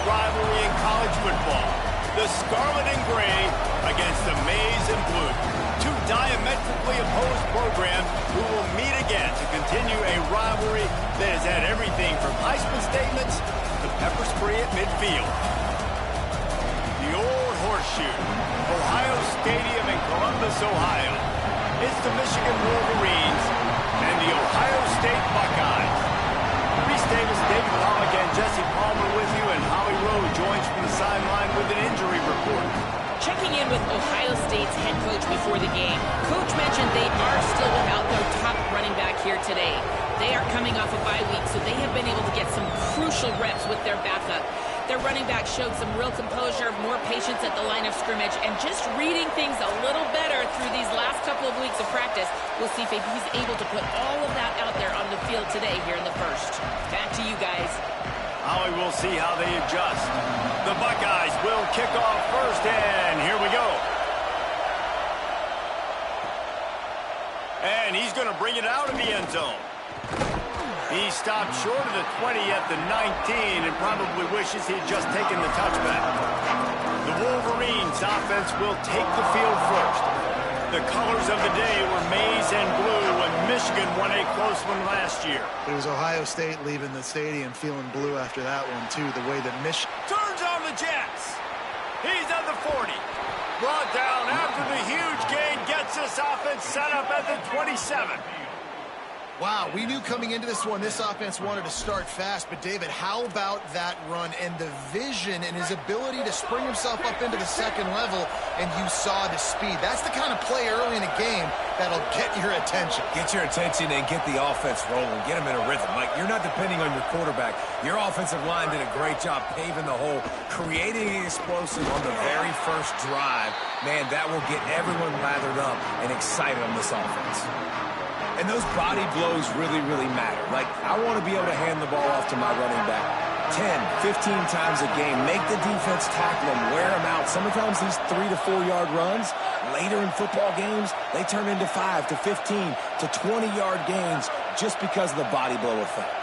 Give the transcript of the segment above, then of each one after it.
rivalry in college football. The Scarlet and Gray against the Maize and Blue. Two diametrically opposed programs who will meet again to continue a rivalry that has had everything from Heisman statements to pepper spray at midfield. The old horseshoe, Ohio Stadium in Columbus, Ohio. It's the Michigan Wolverines and the Ohio State Buckeyes. Reese Davis, David Pollack, and Jesse Palmer with you, and Holly Rowe joins from the sideline with an injury report. Checking in with Ohio State's head coach before the game, Coach mentioned they are still without their top running back here today. They are coming off a bye week, so they have been able to get some crucial reps with their backup. Their running back showed some real composure, more patience at the line of scrimmage, and just reading things a little better through these last couple of weeks of practice. We'll see if he's able to put all of that out there on the field today here in the first. Back to you guys. Holly, will see how they adjust. The Buckeyes will kick off first, and here we go. And he's going to bring it out of the end zone. He stopped short of the 20 at the 19 and probably wishes he'd just taken the touchback. The Wolverines offense will take the field first. The colors of the day were maize and blue when Michigan won a close one last year. It was Ohio State leaving the stadium feeling blue after that one, too. The way that Michigan turns on the Jets. He's at the 40. Brought down after the huge gain, gets this offense set up at the 27. Wow, we knew coming into this one, this offense wanted to start fast, but David, how about that run and the vision and his ability to spring himself up into the second level, and you saw the speed. That's the kind of play early in a game that'll get your attention. Get your attention and get the offense rolling. Get them in a rhythm. Like, you're not depending on your quarterback. Your offensive line did a great job paving the hole, creating an explosive on the very first drive. Man, that will get everyone lathered up and excited on this offense. And those body blows really, really matter. Like, I want to be able to hand the ball off to my running back 10, 15 times a game. Make the defense tackle him, wear him out. Sometimes these 3 to 4 yard runs, later in football games, they turn into 5 to 15 to 20 yard gains just because of the body blow effect.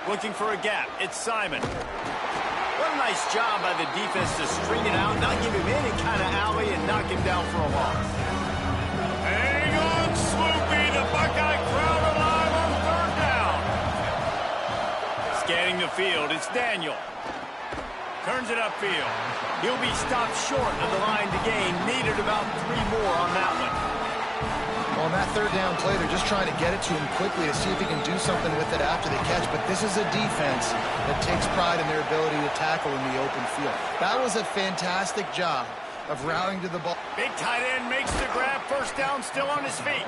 Looking for a gap. It's Simon. What a nice job by the defense to string it out, not give him any kind of alley, and knock him down for a loss. Hang on, Swoopy. The Buckeye crowd alive on third down. Scanning the field, it's Daniel. Turns it upfield. He'll be stopped short of the line to gain. Needed about 3 more on that one. On that third down play, they're just trying to get it to him quickly to see if he can do something with it after they catch. But this is a defense that takes pride in their ability to tackle in the open field. That was a fantastic job of routing to the ball. Big tight end makes the grab. First down, still on his feet.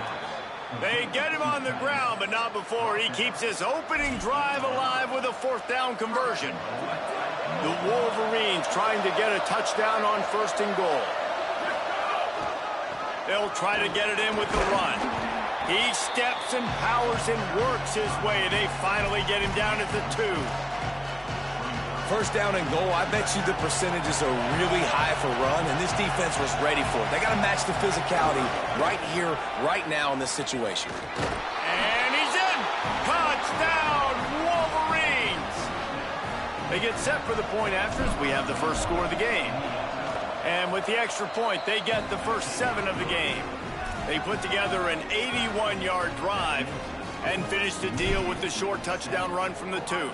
They get him on the ground, but not before he keeps his opening drive alive with a fourth down conversion. The Wolverines trying to get a touchdown on first and goal. They'll try to get it in with the run. He steps and powers and works his way. They finally get him down at the 2. First down and goal, I bet you the percentages are really high for run, and this defense was ready for it. They got to match the physicality right here, right now in this situation. And he's in! Touchdown, Wolverines! They get set for the point after as we have the first score of the game. And with the extra point, they get the first 7 of the game. They put together an 81-yard drive and finish the deal with the short touchdown run from the 2.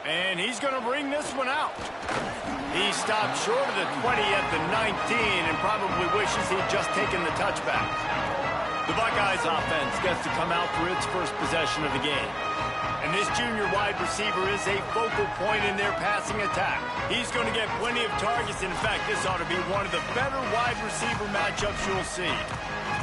And he's going to bring this one out. He stopped short of the 20 at the 19 and probably wishes he'd just taken the touchback. The Buckeyes offense gets to come out for its first possession of the game. And this junior wide receiver is a focal point in their passing attack. He's going to get plenty of targets. In fact, this ought to be one of the better wide receiver matchups you'll see.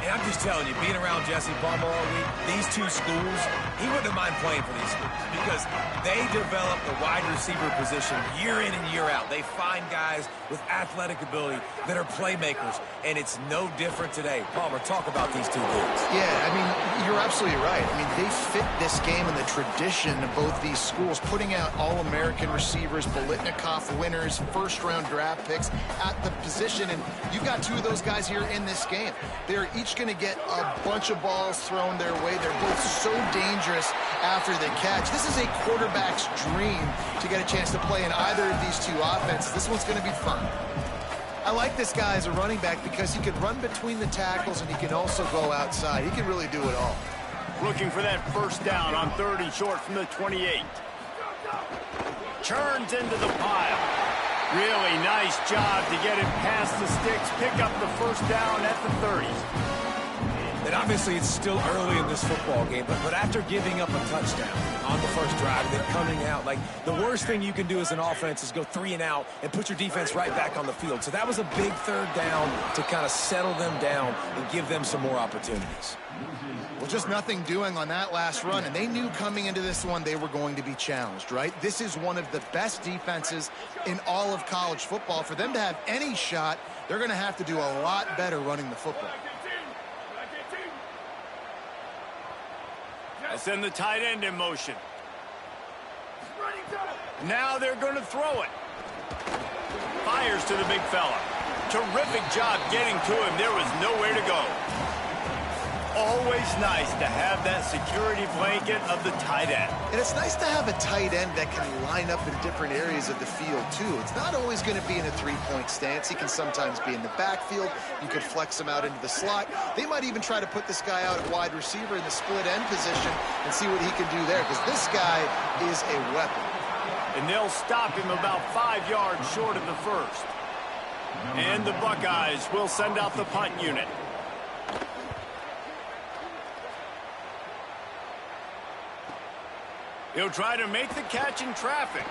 And I'm just telling you, being around Jesse Palmer all week, these two schools, he wouldn't mind playing for these schools. because they develop the wide receiver position year in and year out. They find guys with athletic ability that are playmakers, and it's no different today. Palmer, talk about these two dudes. Yeah, I mean, you're absolutely right. I mean, they fit this game in the tradition of both these schools, putting out All-American receivers, Ncaa winners, first-round draft picks at the position, and you've got two of those guys here in this game. They're each going to get a bunch of balls thrown their way. They're both so dangerous after the catch. This is a quarterback's dream to get a chance to play in either of these two offenses. This one's going to be fun. I like this guy as a running back because he can run between the tackles and he can also go outside. He can really do it all. Looking for that first down on 3rd and short from the 28. Churns into the pile. Really nice job to get it past the sticks, pick up the first down at the 30. And obviously it's still early in this football game, but after giving up a touchdown on the first drive, then coming out, like the worst thing you can do as an offense is go 3 and out and put your defense right back on the field. So that was a big 3rd down to kind of settle them down and give them some more opportunities. Well, just nothing doing on that last run, and they knew coming into this one they were going to be challenged, right? This is one of the best defenses in all of college football. For them to have any shot, they're going to have to do a lot better running the football. They'll send the tight end in motion. Now they're going to throw it. Fires to the big fella. Terrific job getting to him. There was nowhere to go. Always nice to have that security blanket of the tight end. And it's nice to have a tight end that can line up in different areas of the field, too. It's not always going to be in a three-point stance. He can sometimes be in the backfield. You could flex him out into the slot. They might even try to put this guy out at wide receiver in the split end position and see what he can do there, because this guy is a weapon. And they'll stop him about 5 yards short of the first. And the Buckeyes will send out the punt unit. He'll try to make the catch in traffic.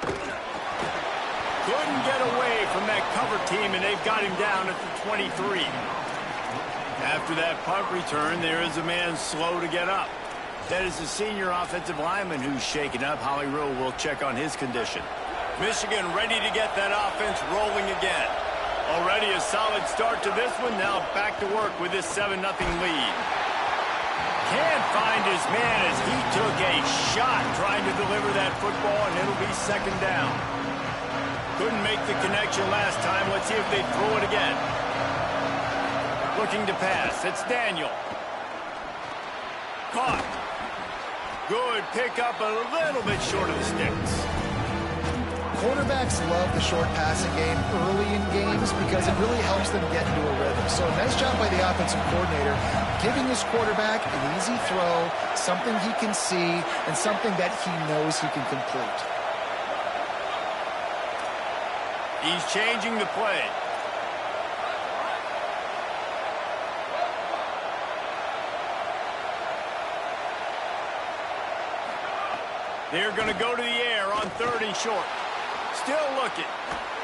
Couldn't get away from that cover team, and they've got him down at the 23. After that punt return, there is a man slow to get up. That is the senior offensive lineman who's shaken up. Howie Rowe will check on his condition. Michigan ready to get that offense rolling again. Already a solid start to this one. Now back to work with this 7-0 lead. Can't find his man as he took a shot trying to deliver that football, and it'll be 2nd down. Couldn't make the connection last time. Let's see if they throw it again. Looking to pass. It's Daniel. Caught. Good pickup, a little bit short of the sticks. Quarterbacks love the short passing game early in games because it really helps them get into a rhythm. So nice job by the offensive coordinator, giving his quarterback an easy throw, something he can see, and something that he knows he can complete. He's changing the play. They're going to go to the air on 3rd and short. Still looking.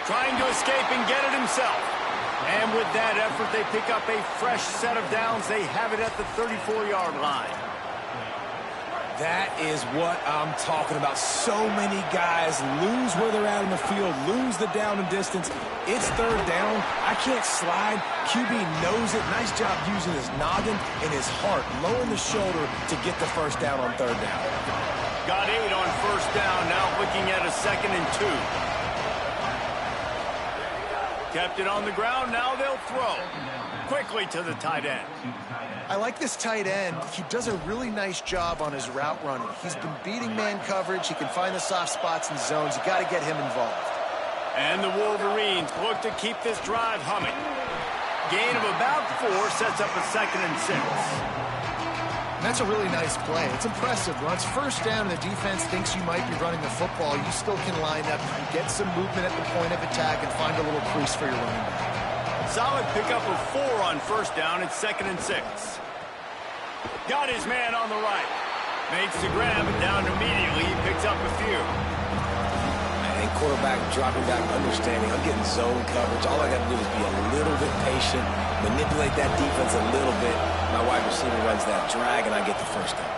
Trying to escape and get it himself. And with that effort, they pick up a fresh set of downs. They have it at the 34-yard line. That is what I'm talking about. So many guys lose where they're at in the field, lose the down and distance. It's 3rd down. I can't slide. QB knows it. Nice job using his noggin and his heart, lowering the shoulder to get the first down on 3rd down. Got 8 on 1st down. Now looking at a 2nd and 2. Kept it on the ground. Now they'll throw. Quickly to the tight end. I like this tight end. He does a really nice job on his route running. He's been beating man coverage. He can find the soft spots and zones. You got to get him involved. And the Wolverines look to keep this drive humming. Gain of about 4 sets up a 2nd and 6. And that's a really nice play. It's impressive. When it's 1st down and the defense thinks you might be running the football, you still can line up, get some movement at the point of attack, and find a little crease for your running back. Solid pickup of 4 on 1st down. It's 2nd and 6. Got his man on the right. Makes the grab and down immediately. He picks up a few. I think quarterback dropping back, understanding. I'm getting zone coverage. All I got to do is be a little bit patient, manipulate that defense a little bit. My wide receiver runs that drag, and I get the first down.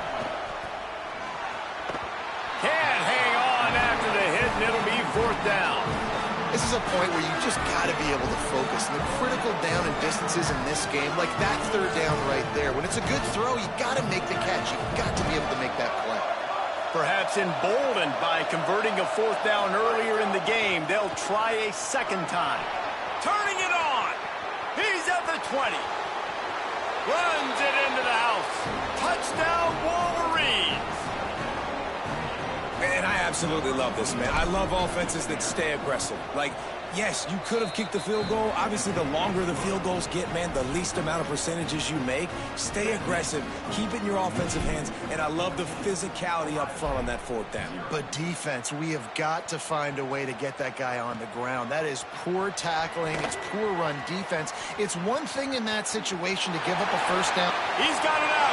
This is a point where you just got to be able to focus. And the critical down and distances in this game, like that third down right there, when it's a good throw, you got to make the catch. You've got to be able to make that play. Perhaps emboldened by converting a fourth down earlier in the game, they'll try a second time. Turning it on. He's at the 20. Runs it into the house. Touchdown, Wolverines. And I absolutely love this, man. I love offenses that stay aggressive. Like, yes, you could have kicked the field goal. Obviously, the longer the field goals get, man, the least amount of percentages you make. Stay aggressive. Keep it in your offensive hands. And I love the physicality up front on that fourth down. But defense, we have got to find a way to get that guy on the ground. That is poor tackling. It's poor run defense. It's one thing in that situation to give up a first down. He's got it out.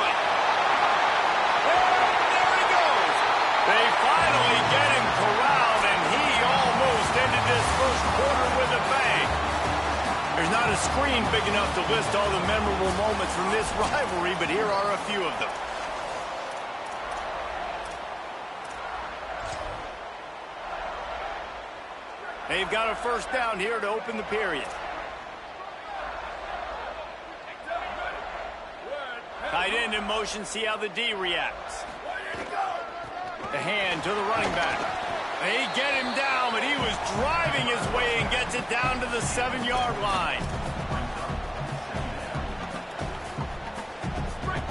They finally get him corralled, and he almost ended this first quarter with a bang. There's not a screen big enough to list all the memorable moments from this rivalry, but here are a few of them. They've got a first down here to open the period. Tight end in motion, see how the D reacts. The hand to the running back. They get him down, but he was driving his way and gets it down to the 7-yard line.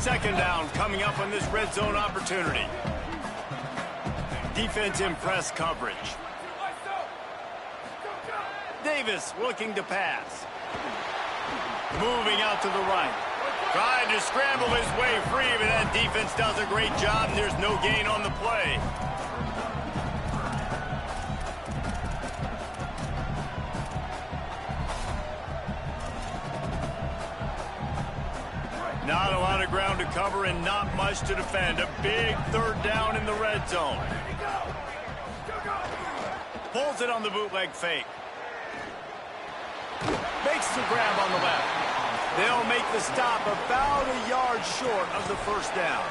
Second down coming up on this red zone opportunity. Defense in press coverage. Davis looking to pass. Moving out to the right. Trying to scramble his way free, but that defense does a great job, and there's no gain on the play. Not a lot of ground to cover and not much to defend. A big third down in the red zone. Pulls it on the bootleg fake. Makes the grab on the left. They'll make the stop about a yard short of the first down.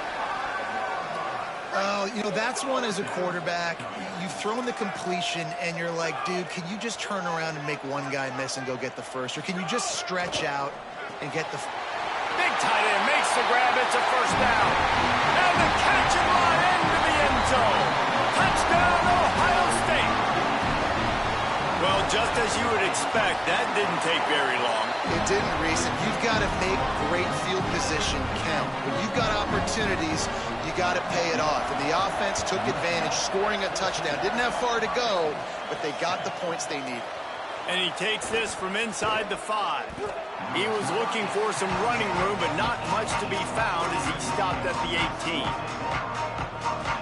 You know, that's one as a quarterback. You've thrown the completion, and you're like, dude, can you just turn around and make one guy miss and go get the first? Or can you just stretch out and get the... Big tight end makes the grab. It's a first down. And the catch and run into the end zone. Touchdown, Ohio State. Well, just as you would expect, that didn't take very long. It didn't, Reese. And you've got to make great field position count. When you've got opportunities, you got to pay it off. And the offense took advantage, scoring a touchdown. Didn't have far to go, but they got the points they needed. And he takes this from inside the 5. He was looking for some running room, but not much to be found as he stopped at the 18.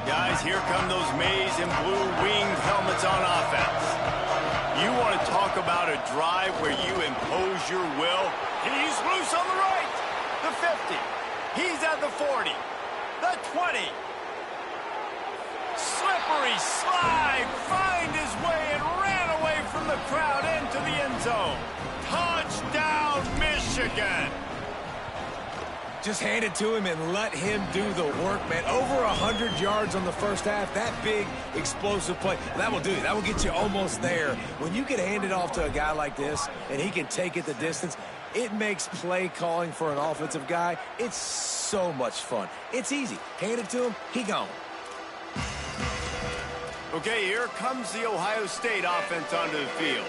Guys, here come those maize and blue winged helmets on offense. You want to talk about a drive where you impose your will? He's loose on the right. The 50. He's at the 40. The 20. Slippery slide. Find his way and ran away from the crowd into the end zone. Touchdown, Michigan. Just hand it to him and let him do the work, man. Over 100 yards on the first half. That big, explosive play, that will do it. That will get you almost there. When you get handed off to a guy like this and he can take it the distance, it makes play calling for an offensive guy, it's so much fun. It's easy. Hand it to him, he gone. Okay, here comes the Ohio State offense onto the field.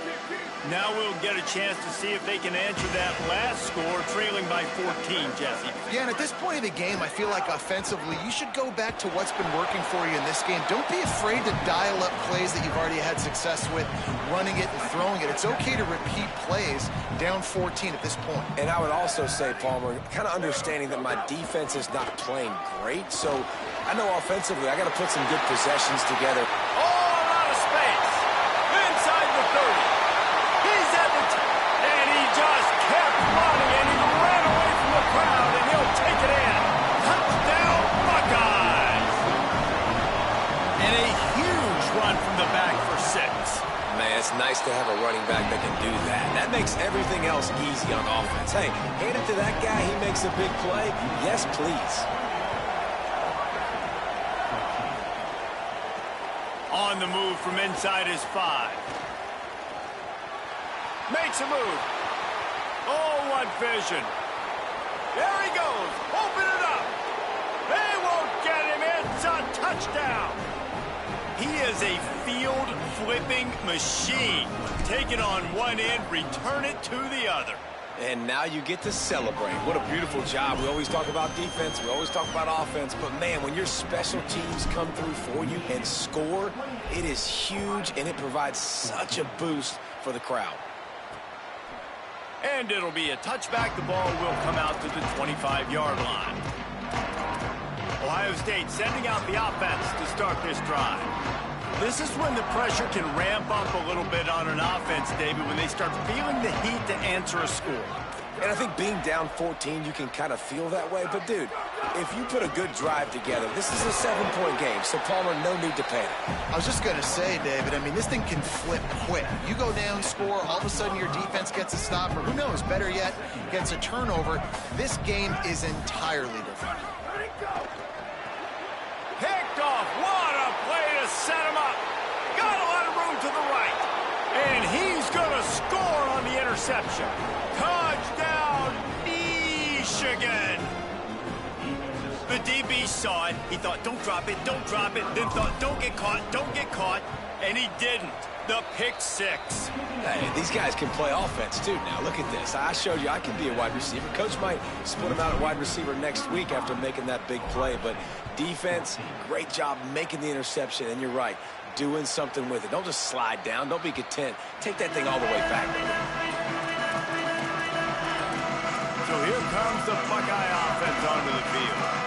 Now we'll get a chance to see if they can answer that last score, trailing by 14, Jesse. Yeah, and at this point of the game, I feel like offensively, you should go back to what's been working for you in this game. Don't be afraid to dial up plays that you've already had success with, running it and throwing it. It's okay to repeat plays down 14 at this point. And I would also say, Palmer, kind of understanding that my defense is not playing great, so I know offensively I got to put some good possessions together. All out of space. Inside the 30. He's at the and he just kept running, and he ran away from the crowd, and he'll take it in. Touchdown, Buckeyes. And a huge run from the back for 6. Man, it's nice to have a running back that can do that. That makes everything else easy on offense. Hey, hand it to that guy, he makes a big play. Yes, please. On the move from inside his 5. Makes a move. Oh, what vision. There he goes. Open it up. They won't get him. It's a touchdown. He is a field-flipping machine. Take it on one end, return it to the other. And now you get to celebrate. What a beautiful job. We always talk about defense. We always talk about offense. But, man, when your special teams come through for you and score, it is huge, and it provides such a boost for the crowd. And it'll be a touchback. The ball will come out to the 25-yard line. Ohio State sending out the offense to start this drive. This is when the pressure can ramp up a little bit on an offense, David, when they start feeling the heat to answer a score. And I think being down 14, you can kind of feel that way. But, dude, if you put a good drive together, this is a 7-point game. So, Palmer, no need to panic. I was just going to say, David, I mean, this thing can flip quick. You go down, score, all of a sudden your defense gets a stop, or who knows, better yet, gets a turnover. This game is entirely different. Picked off. What a play to set him up. Got a lot of room to the right. And he's going to score on the interception. Touchdown, Michigan. The DB saw it. He thought, don't drop it, don't drop it. Then thought, don't get caught. And he didn't. The pick six. Hey, these guys can play offense, too. Now, look at this. I showed you I can be a wide receiver. Coach might split him out at wide receiver next week after making that big play. But defense, great job making the interception. And you're right, doing something with it. Don't just slide down. Don't be content. Take that thing all the way back. So here comes the Buckeye offense onto the field.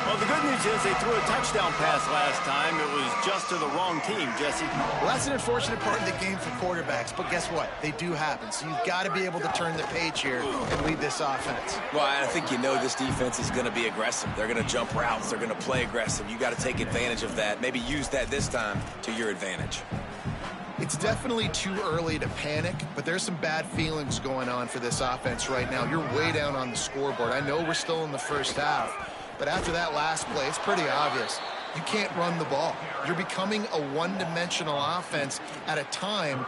Well, the good news is they threw a touchdown pass last time. It was just to the wrong team, Jesse. Well, that's an unfortunate part of the game for quarterbacks, but guess what? They do happen. So you've got to be able to turn the page here and lead this offense. Well, I think you know this defense is going to be aggressive. They're going to jump routes. They're going to play aggressive. You got to take advantage of that. Maybe use that this time to your advantage. It's definitely too early to panic, but there's some bad feelings going on for this offense right now. You're way down on the scoreboard. I know we're still in the first half, but after that last play, it's pretty obvious. You can't run the ball. You're becoming a one-dimensional offense at a time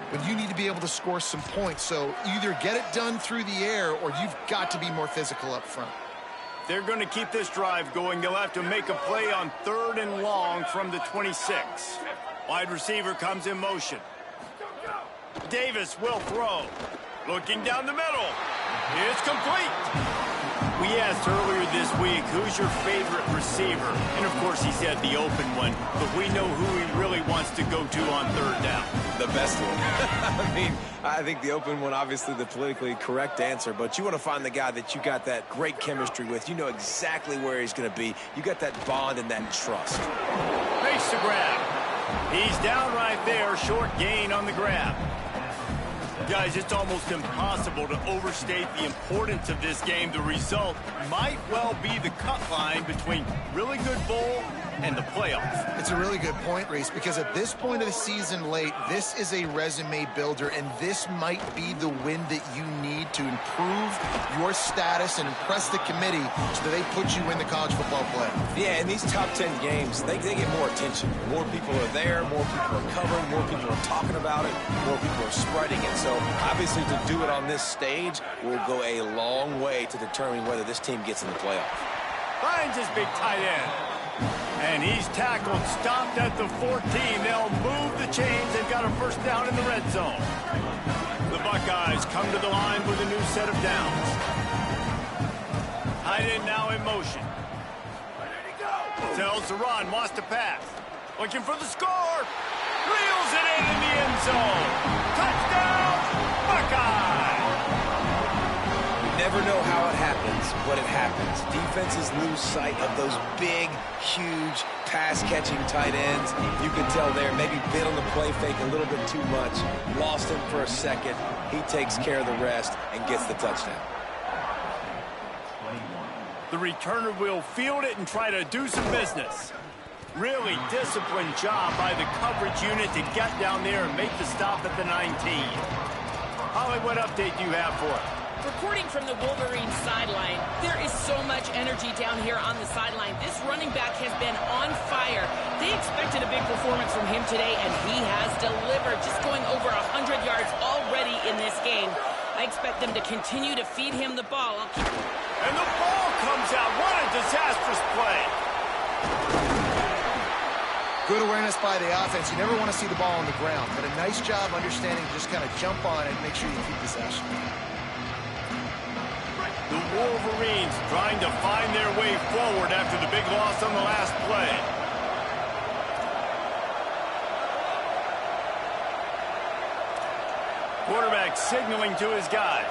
when you need to be able to score some points. So either get it done through the air or you've got to be more physical up front. They're going to keep this drive going. They'll have to make a play on 3rd and long from the 26. Wide receiver comes in motion. Davis will throw. Looking down the middle. It's complete. We asked earlier this week, who's your favorite receiver? And, of course, he said the open one. But we know who he really wants to go to on 3rd down. The best one. I mean, I think the open one, obviously the politically correct answer. But you want to find the guy that you got that great chemistry with. You know exactly where he's going to be. You got that bond and that trust. Makes the grab. He's down right there. Short gain on the grab. Guys, it's almost impossible to overstate the importance of this game. The result might well be the cut line between really good bowl and the playoff. It's a really good point, Reese, because at this point of the season late, this is a resume builder, and this might be the win that you need to improve your status and impress the committee so that they put you in the college football playoff. Yeah, in these top 10 games, they get more attention. More people are there, more people are covering, more people are talking about it, more people are spreading it. So, obviously, to do it on this stage will go a long way to determining whether this team gets in the playoff. Finds his big tight end. And he's tackled, stopped at the 14. They'll move the chains. They've got a first down in the red zone. The Buckeyes come to the line with a new set of downs. Tight end now in motion. Tells the run, wants to pass. Looking for the score. Reels it in the end zone. Touchdown, Buckeye! Never know how it happens, but it happens. Defenses lose sight of those big, huge, pass-catching tight ends. You can tell there, maybe bit on the play fake a little bit too much. Lost him for a second. He takes care of the rest and gets the touchdown. The returner will field it and try to do some business. Really disciplined job by the coverage unit to get down there and make the stop at the 19. Holly, what update do you have for us? Reporting from the Wolverine sideline, there is so much energy down here on the sideline. This running back has been on fire. They expected a big performance from him today, and he has delivered, just going over 100 yards already. already in this game. I expect them to continue to feed him the ball. And the ball comes out. What a disastrous play. Good awareness by the offense. You never want to see the ball on the ground, but a nice job understanding to just kind of jump on it and make sure you keep possession. The Wolverines trying to find their way forward after the big loss on the last play. Quarterback signaling to his guys.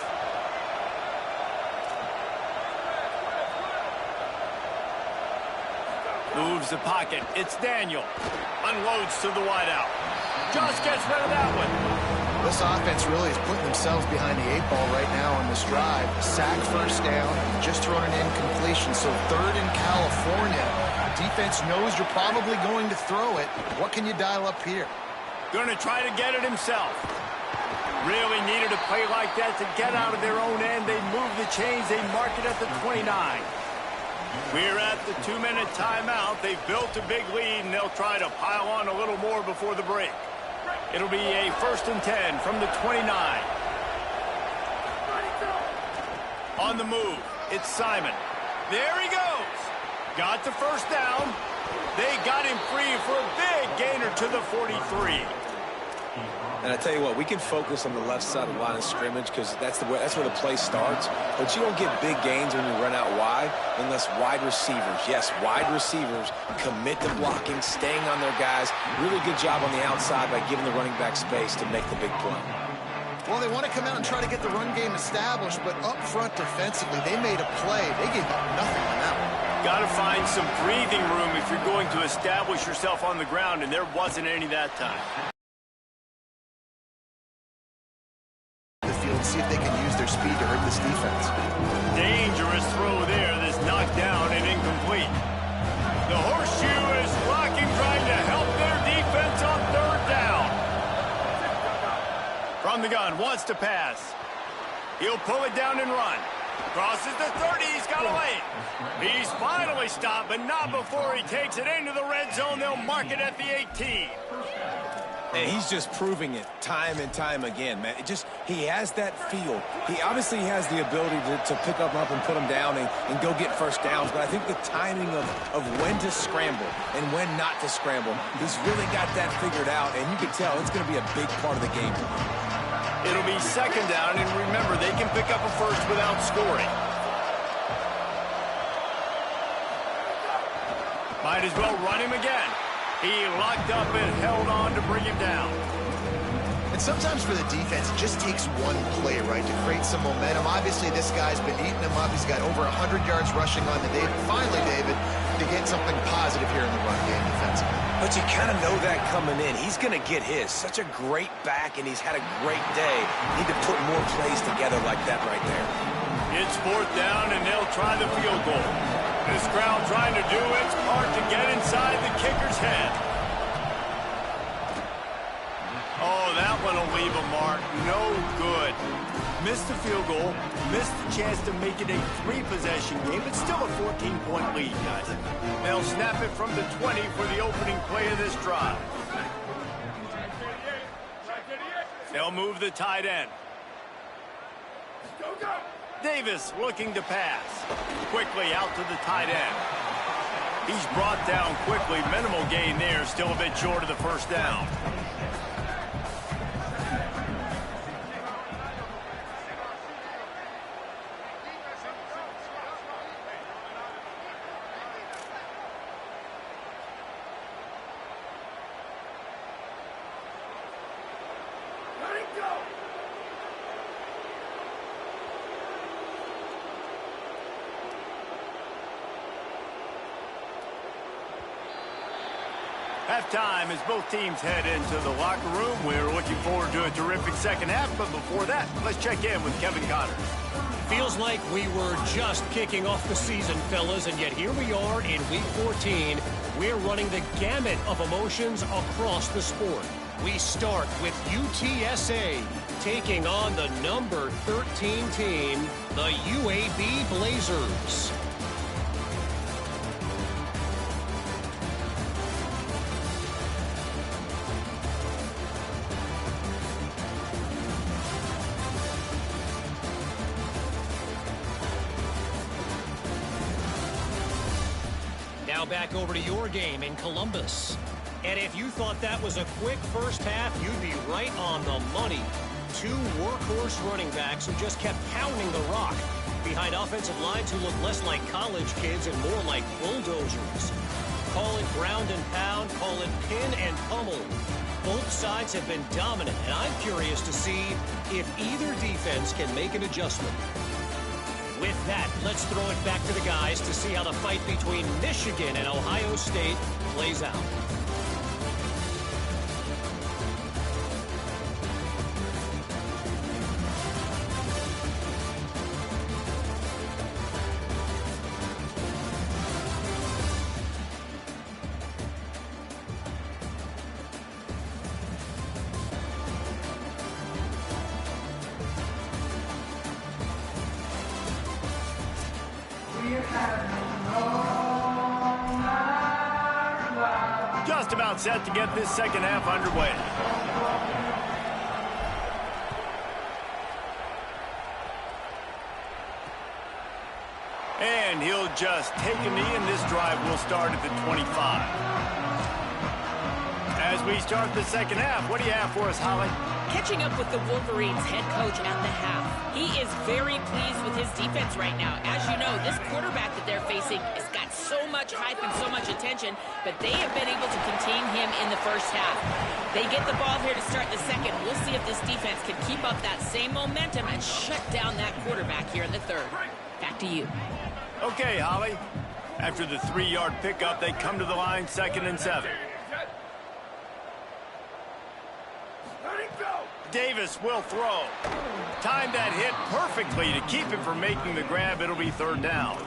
Moves the pocket. It's Daniel. Unloads to the wideout. Just gets rid of that one. This offense really is putting themselves behind the 8 ball right now on this drive. Sack first down, just thrown an incompletion. So 3rd in California. Defense knows you're probably going to throw it. What can you dial up here? Going to try to get it himself. Really needed a play like that to get out of their own end. They move the chains. They mark it at the 29. We're at the 2-minute timeout. They've built a big lead, and they'll try to pile on a little more before the break. It'll be a 1st and 10 from the 29. On the move, it's Simon. There he goes. Got the first down. They got him free for a big gainer to the 43. And I tell you what, we can focus on the left side of the line of scrimmage because that's where the play starts. But you don't get big gains when you run out wide unless wide receivers, yes, wide receivers commit to blocking, staying on their guys. Really good job on the outside by giving the running back space to make the big play. Well, they want to come out and try to get the run game established, but up front defensively, they made a play. They gave up nothing on that one. Got to find some breathing room if you're going to establish yourself on the ground, and there wasn't any that time. See if they can use their speed to hurt this defense. Dangerous throw there that's knocked down and incomplete. The horseshoe is blocking, trying to help their defense on 3rd down. From the gun, wants to pass. He'll pull it down and run. Crosses the 30, he's got a lane. He's finally stopped, but not before he takes it into the red zone. They'll mark it at the 18. And he's just proving it time and time again, man. He has that feel. He obviously has the ability to pick up and put him down and go get first downs. But I think the timing of when to scramble and when not to scramble, he's really got that figured out. And you can tell it's going to be a big part of the game. It'll be 2nd down, and remember, they can pick up a first without scoring. Might as well run him again. He locked up and held on to bring him down. And sometimes for the defense, it just takes one play, right, to create some momentum. Obviously, this guy's been eating him up. He's got over 100 yards rushing on the day. Finally, David, to get something positive here in the run game defensively. But you kind of know that coming in. He's going to get his. Such a great back, and he's had a great day. Need to put more plays together like that right there. It's 4th down, and they'll try the field goal. This crowd trying to do its part to get inside the kicker's head. Oh, that one will leave a mark. No good. Missed the field goal. Missed the chance to make it a 3-possession game. It's still a 14-point lead, guys. They'll snap it from the 20 for the opening play of this drive. They'll move the tight end. Davis looking to pass. Quickly out to the tight end. He's brought down quickly. Minimal gain there. Still a bit short of the first down. Halftime as both teams head into the locker room. We're looking forward to a terrific second half, but before that, let's check in with Kevin Connors. Feels like we were just kicking off the season, fellas, and yet here we are in Week 14. We're running the gamut of emotions across the sport. We start with UTSA taking on the number 13 team, the UAB Blazers. Now back over to your game in Columbus. And if you thought that was a quick first half, you'd be right on the money. Two workhorse running backs who just kept pounding the rock behind offensive lines who look less like college kids and more like bulldozers. Call it ground and pound, call it pin and pummel. Both sides have been dominant, and I'm curious to see if either defense can make an adjustment. With that, let's throw it back to the guys to see how the fight between Michigan and Ohio State plays out. Just about set to get this second half underway. And he'll just take a knee, and this drive will start at the 25. As we start the second half, what do you have for us, Holly? Catching up with the Wolverines head coach at the half. He is very pleased with his defense right now. As you know, this quarterback that they're facing has got so much hype and so much attention, but they have been able to contain him in the first half. They get the ball here to start the second. We'll see if this defense can keep up that same momentum and shut down that quarterback here in the third. Back to you. Okay, Holly. After the 3-yard pickup, they come to the line, 2nd and 7. Davis will throw. Timed that hit perfectly to keep him from making the grab. It'll be 3rd down.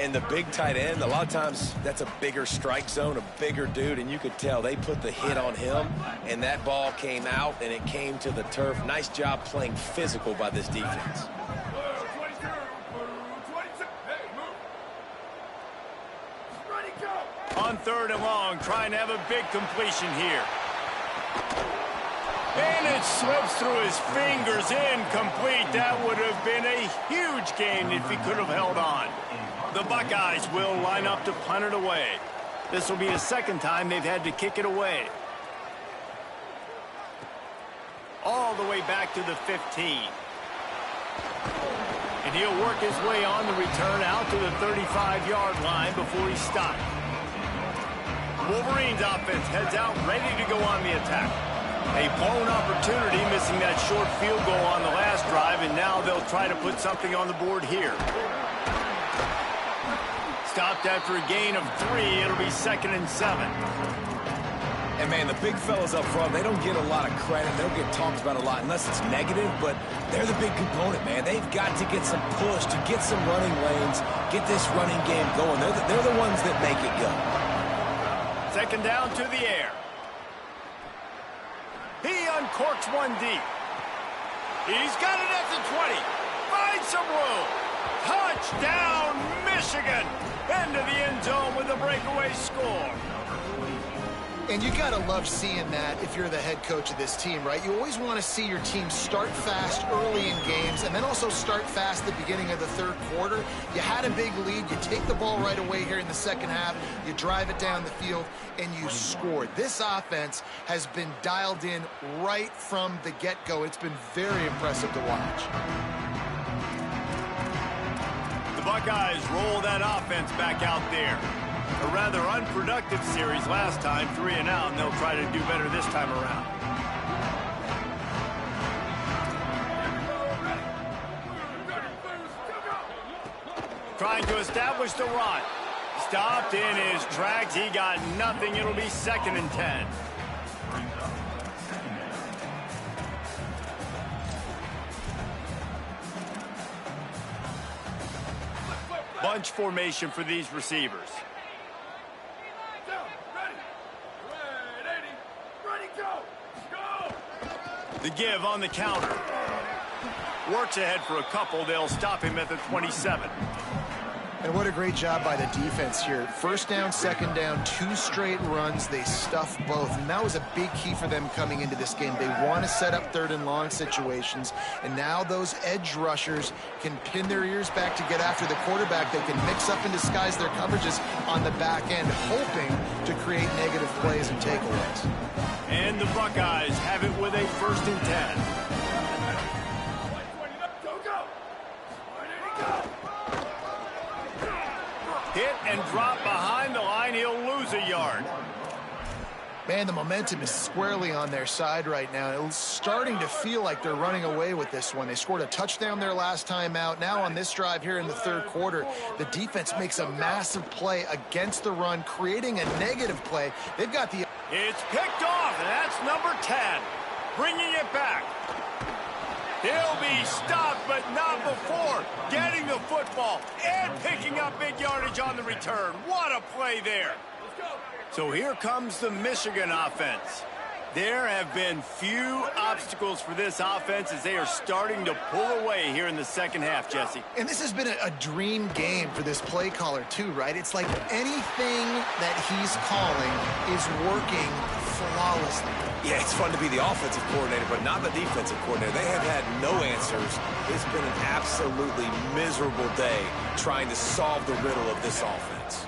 And the big tight end, a lot of times that's a bigger strike zone, a bigger dude, and you could tell they put the hit on him, and that ball came out, and it came to the turf. Nice job playing physical by this defense. On 3rd and long, trying to have a big completion here. And it slips through his fingers, incomplete. That would have been a huge gain if he could have held on. The Buckeyes will line up to punt it away. This will be the 2nd time they've had to kick it away. All the way back to the 15. And he'll work his way on the return out to the 35-yard line before he's stopped. Wolverines offense heads out, ready to go on the attack. A blown opportunity, missing that short field goal on the last drive, and now they'll try to put something on the board here. Stopped after a gain of 3. It'll be 2nd and 7. And, man, the big fellas up front, they don't get a lot of credit. They don't get talked about a lot unless it's negative, but they're the big component, man. They've got to get some push, to get some running lanes, get this running game going. They're the ones that make it go. 2nd down to the air. He uncorks one deep. He's got it at the 20. Finds some room. Touchdown, Michigan. Into the end zone with a breakaway score. And you got to love seeing that if you're the head coach of this team, right? You always want to see your team start fast early in games and then also start fast at the beginning of the 3rd quarter. You had a big lead. You take the ball right away here in the 2nd half. You drive it down the field, and you scored. This offense has been dialed in right from the get-go. It's been very impressive to watch. The Buckeyes roll that offense back out there. A rather unproductive series last time, 3 and out, and they'll try to do better this time around. Trying to establish the run. Stopped in his tracks. He got nothing. It'll be 2nd and 10. Bunch formation for these receivers. The give on the counter. Works ahead for a couple. They'll stop him at the 27. And what a great job by the defense here. First down, second down, 2 straight runs. They stuffed both. And that was a big key for them coming into this game. They want to set up 3rd and long situations. And now those edge rushers can pin their ears back to get after the quarterback. They can mix up and disguise their coverages on the back end, hoping to create negative plays and takeaways. And the Buckeyes have it with a 1st and 10. Hit and drop behind the line. He'll lose a yard. Man, the momentum is squarely on their side right now. It's starting to feel like they're running away with this one. They scored a touchdown their last time out. Now on this drive here in the 3rd quarter, the defense makes a massive play against the run, creating a negative play. They've got the... It's picked off, and that's number 10. Bringing it back. He'll be stopped, but not before getting the football and picking up big yardage on the return. What a play there. So here comes the Michigan offense. There have been few obstacles for this offense as they are starting to pull away here in the 2nd half, Jesse. And this has been a dream game for this play caller, too, right? It's like anything that he's calling is working flawlessly. Yeah, it's fun to be the offensive coordinator, but not the defensive coordinator. They have had no answers. It's been an absolutely miserable day trying to solve the riddle of this offense.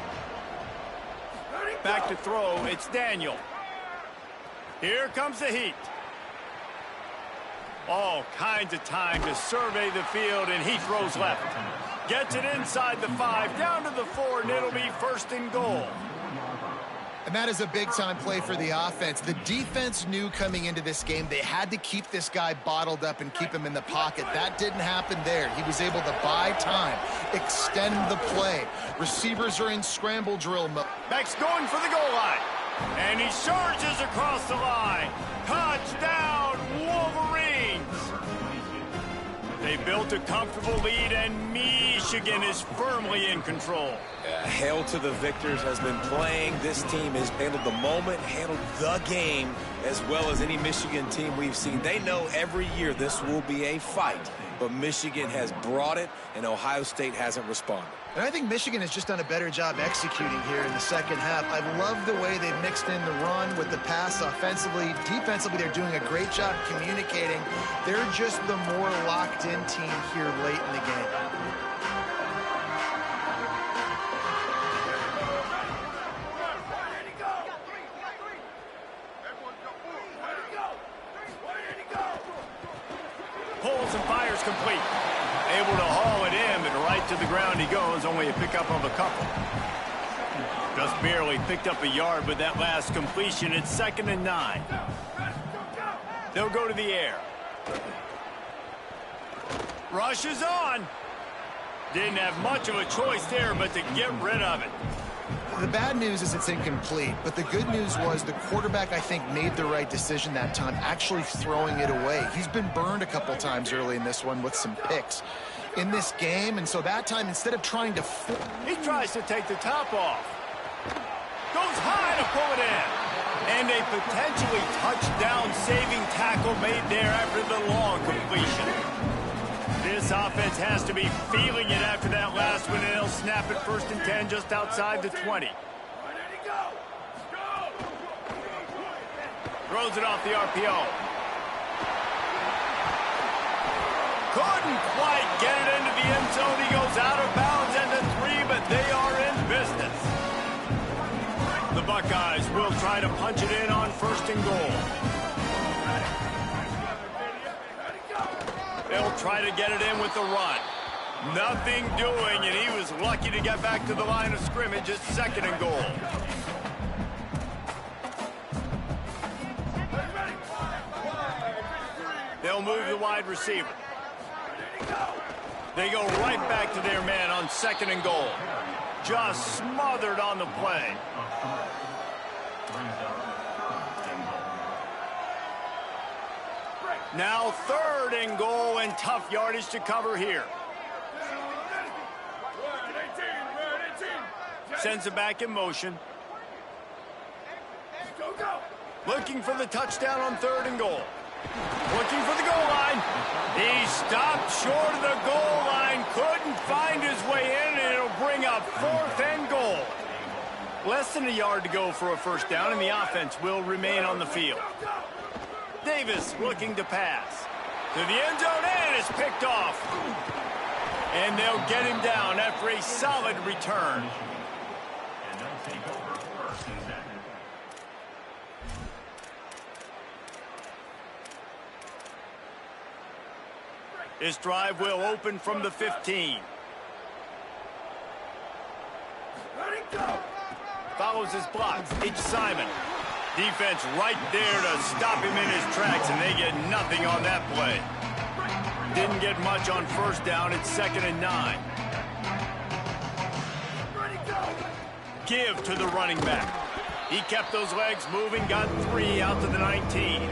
Back to throw, it's Daniel. Here comes the heat. All kinds of time to survey the field, and he throws left. Gets it inside the 5, down to the 4, and it'll be 1st and goal. And that is a big-time play for the offense. The defense knew coming into this game they had to keep this guy bottled up and keep him in the pocket. That didn't happen there. He was able to buy time, extend the play. Receivers are in scramble drill mode. Beck's going for the goal line. And he surges across the line. Touchdown, Wolverines! They built a comfortable lead, and Michigan is firmly in control. Hail to the victors has been playing. This team has handled the moment, handled the game, as well as any Michigan team we've seen. They know every year this will be a fight, but Michigan has brought it, and Ohio State hasn't responded. And I think Michigan has just done a better job executing here in the 2nd half. I love the way they've mixed in the run with the pass offensively. Defensively, they're doing a great job communicating. They're just the more locked-in team here late in the game. Pulls and fires complete. Able to haul it in, but right to the ground he goes. Only a pickup of a couple. Just barely picked up a yard with that last completion. It's 2nd and 9. They'll go to the air. Rush is on. Didn't have much of a choice there, but to get rid of it. The bad news is it's incomplete, but the good news was the quarterback, I think, made the right decision that time, actually throwing it away. He's been burned a couple times early in this one with some picks in this game, and so that time, instead of trying to... He tries to take the top off. Goes high to pull it in. And a potentially touchdown-saving tackle made there after the long completion. This offense has to be feeling it after that last one, and they'll snap it 1st and 10 just outside the 20. Throws it off the RPO. Couldn't quite get it into the end zone. He goes out of bounds and to 3, but they are in business. The Buckeyes will try to punch it in on 1st and goal. They'll try to get it in with the run. Nothing doing, and he was lucky to get back to the line of scrimmage. It's 2nd and goal. They'll move the wide receiver. They go right back to their man on 2nd and goal. Just smothered on the play. Now 3rd and goal, and tough yardage to cover here. Sends it back in motion. Looking for the touchdown on 3rd and goal. Looking for the goal line. He stopped short of the goal line. Couldn't find his way in, and it'll bring Less than a yard to go for a first down, and the offense will remain on the field. Davis looking to pass. To the end zone, and it's picked off. And they'll get him down after a solid return. This drive will open from the 15. Follows his blocks. It's Simon. Defense right there to stop him in his tracks, and they get nothing on that play. Didn't get much on first down. It's 2nd and 9. Give to the running back. He kept those legs moving, got 3 out to the 19.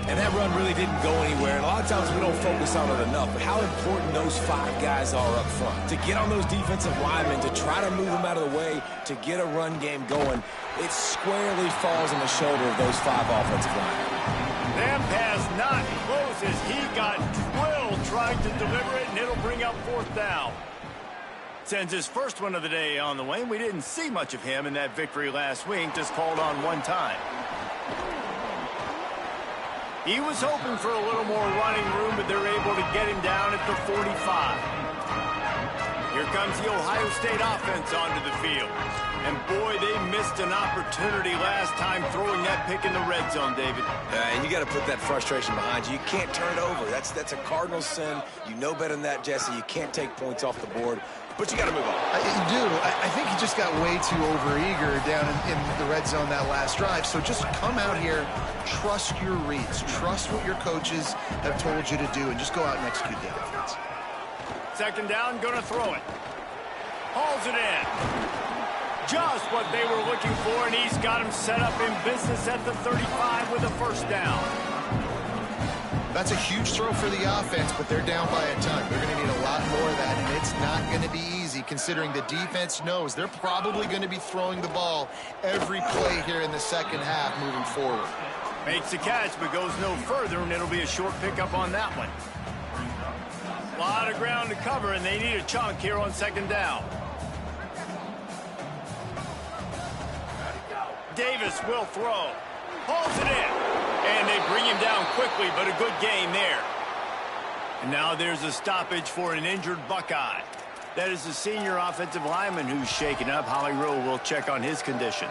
And that run really didn't go anywhere. And a lot of times we don't focus on it enough. But how important those 5 guys are up front. To get on those defensive linemen, to try to move them out of the way, to get a run game going, it squarely falls on the shoulder of those 5 offensive linemen. That pass not close as he got drilled trying to deliver it, and it'll bring up 4th down. Sends his first one of the day on the way. We didn't see much of him in that victory last week, just called on 1 time. He was hoping for a little more running room, but they're able to get him down at the 45. Here comes the Ohio State offense onto the field. And boy, they missed an opportunity last time throwing that pick in the red zone, David. And you got to put that frustration behind you. You can't turn it over. That's a cardinal sin. You know better than that, Jesse. You can't take points off the board. But you got to move on. You do. I think he just got way too overeager down in the red zone that last drive. So just come out here, trust your reads, trust what your coaches have told you to do, and just go out and execute the offense. 2nd down, going to throw it. Hauls it in. Just what they were looking for, and he's got him set up in business at the 35 with a first down. That's a huge throw for the offense, but they're down by a ton. They're going to need a lot more of that, and it's not going to be easy considering the defense knows they're probably going to be throwing the ball every play here in the second half moving forward. Makes the catch, but goes no further, and it'll be a short pickup on that one. A lot of ground to cover, and they need a chunk here on 2nd down. Davis will throw. Hauls it in. And they bring him down quickly, but a good gain there. And now there's a stoppage for an injured Buckeye. That is the senior offensive lineman who's shaken up. Holly Rowe will check on his condition.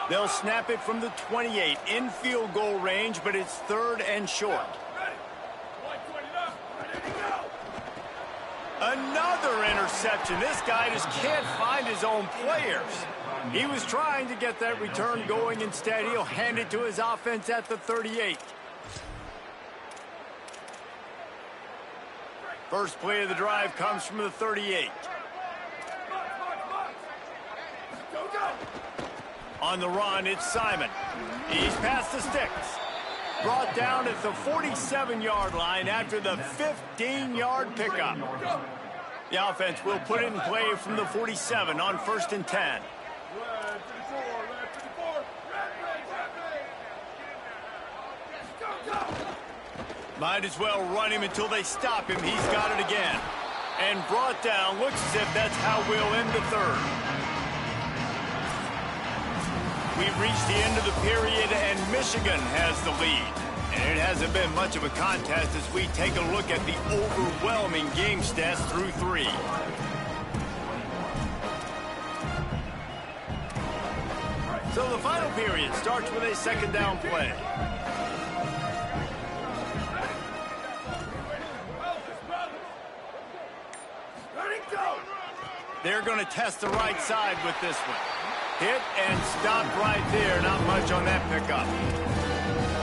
They'll snap it from the 28 in field goal range, but it's 3rd and short. Another interception. This guy just can't find his own players. He was trying to get that return going. Instead, he'll hand it to his offense at the 38. First play of the drive comes from the 38. On the run, it's Simon. He's past the sticks. Brought down at the 47-yard line after the 15-yard pickup. The offense will put it in play from the 47 on 1st and 10. Might as well run him until they stop him. He's got it again. And brought down. Looks as if that's how we'll end the 3rd. We've reached the end of the period, and Michigan has the lead. And it hasn't been much of a contest as we take a look at the overwhelming game stats through 3. So the final period starts with a 2nd down play. They're going to test the right side with this one. Hit and stop right there. Not much on that pickup.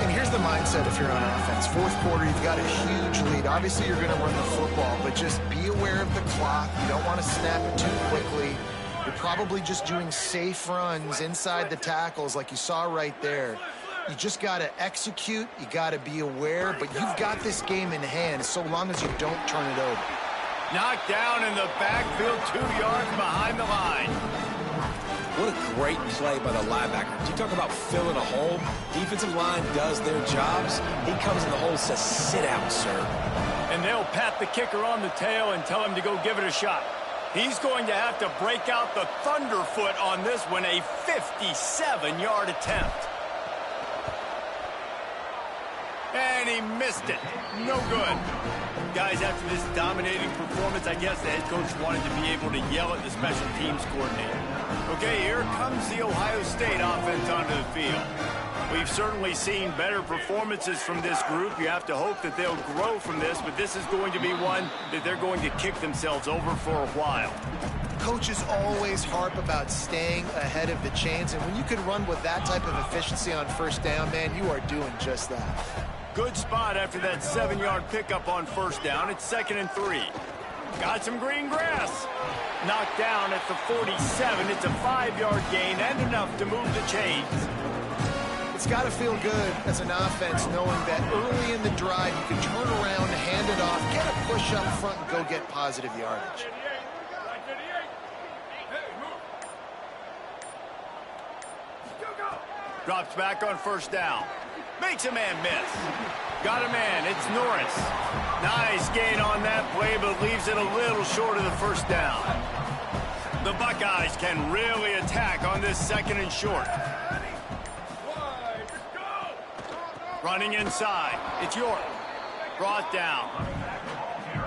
And here's the mindset if you're on offense. 4th quarter, you've got a huge lead. Obviously, you're going to run the football, but just be aware of the clock. You don't want to snap it too quickly. You're probably just doing safe runs inside the tackles like you saw right there. You just got to execute. You got to be aware, but you've got this game in hand so long as you don't turn it over. Knocked down in the backfield, 2 yards behind the line. What a great play by the linebacker. You talk about filling a hole. Defensive line does their jobs. He comes in the hole and says, sit out, sir. And they'll pat the kicker on the tail and tell him to go give it a shot. He's going to have to break out the thunderfoot on this one, a 57-yard attempt. And he missed it. No good. Guys, after this dominating performance, I guess the head coach wanted to be able to yell at the special teams coordinator. Okay, here comes the Ohio State offense onto the field. We've certainly seen better performances from this group. You have to hope that they'll grow from this, but this is going to be one that they're going to kick themselves over for a while. Coaches always harp about staying ahead of the chains, and when you can run with that type of efficiency on first down, man, you are doing just that. Good spot after that 7-yard pickup on first down. It's 2nd and 3. Got some green grass. Knocked down at the 47. It's a 5-yard gain and enough to move the chains. It's got to feel good as an offense knowing that early in the drive you can turn around, hand it off, get a push up front, and go get positive yardage. Drops back on first down. Makes a man miss. Got a man. It's Norris. Nice gain on that play, but leaves it a little short of the first down. The Buckeyes can really attack on this 2nd and short. Running inside. It's York. Brought down.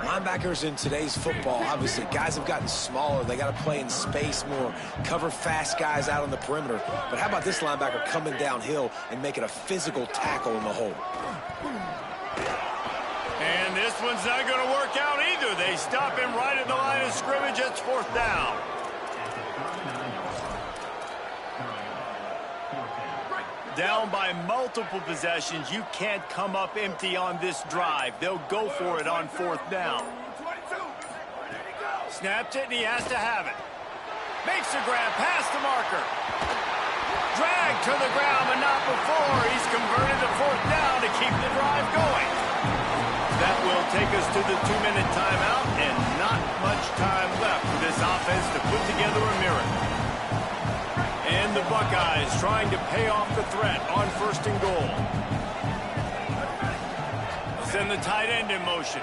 Linebackers in today's football, obviously, guys have gotten smaller. They got to play in space more, cover fast guys out on the perimeter. But how about this linebacker coming downhill and making a physical tackle in the hole? And this one's not going to work out either. They stop him right at the line of scrimmage. It's 4th down. Down by multiple possessions. You can't come up empty on this drive. They'll go for it on 4th down. Snaps it, and he has to have it. Makes the grab past the marker. Dragged to the ground, but not before. He's converted to 4th down to keep the drive going. That will take us to the 2-minute timeout, and not much time left for this offense to put together a miracle. And the Buckeyes trying to pay off the threat on 1st and goal. Send the tight end in motion.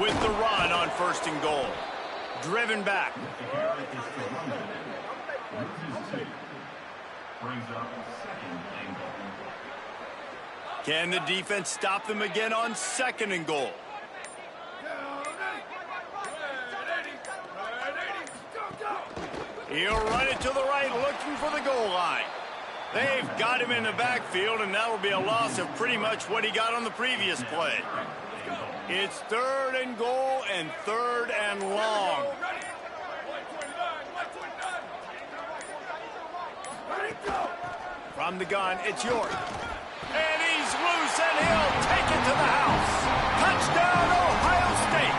With the run on 1st and goal. Driven back. Can the defense stop them again on 2nd and goal? He'll run it to the right, looking for the goal line. They've got him in the backfield, and that will be a loss of pretty much what he got on the previous play. It's 3rd and goal and 3rd and long. From the gun, it's York. And he's loose, and he'll take it to the house. Touchdown, Ohio State.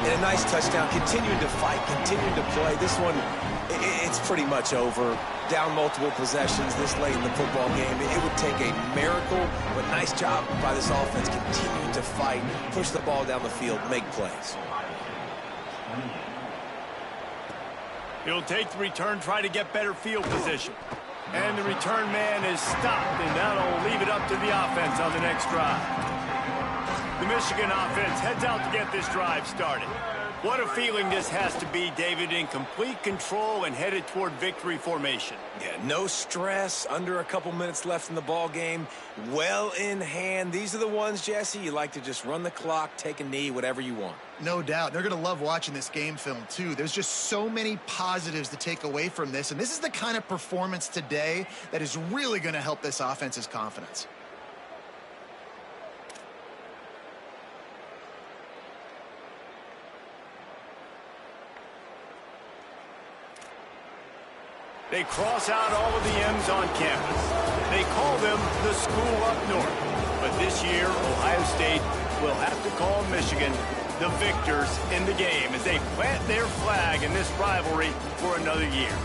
And a nice touchdown, continuing to fight, continuing to play. This one, it's pretty much over. Down multiple possessions this late in the football game. It would take a miracle, but nice job by this offense continuing to fight, push the ball down the field, make plays. He'll take the return, try to get better field position. And the return man is stopped, and that'll leave it up to the offense on the next drive. The Michigan offense heads out to get this drive started. What a feeling this has to be, David, in complete control and headed toward victory formation. Yeah, no stress, under a couple minutes left in the ball game, well in hand. These are the ones, Jesse, you like to just run the clock, take a knee, whatever you want. No doubt. They're going to love watching this game film, too. There's just so many positives to take away from this, and this is the kind of performance today that is really going to help this offense's confidence. They cross out all of the M's on campus. They call them the school up north. But this year, Ohio State will have to call Michigan the victors in the game as they plant their flag in this rivalry for another year.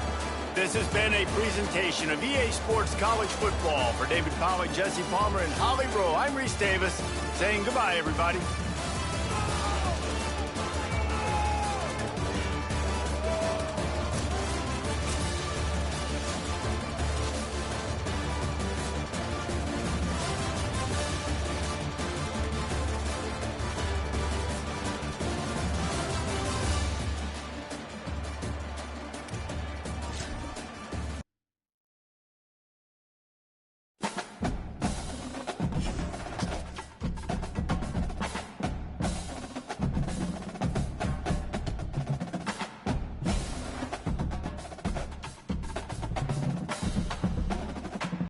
This has been a presentation of EA Sports College Football. For David Pollack, Jesse Palmer, and Holly Rowe, I'm Reese Davis saying goodbye, everybody.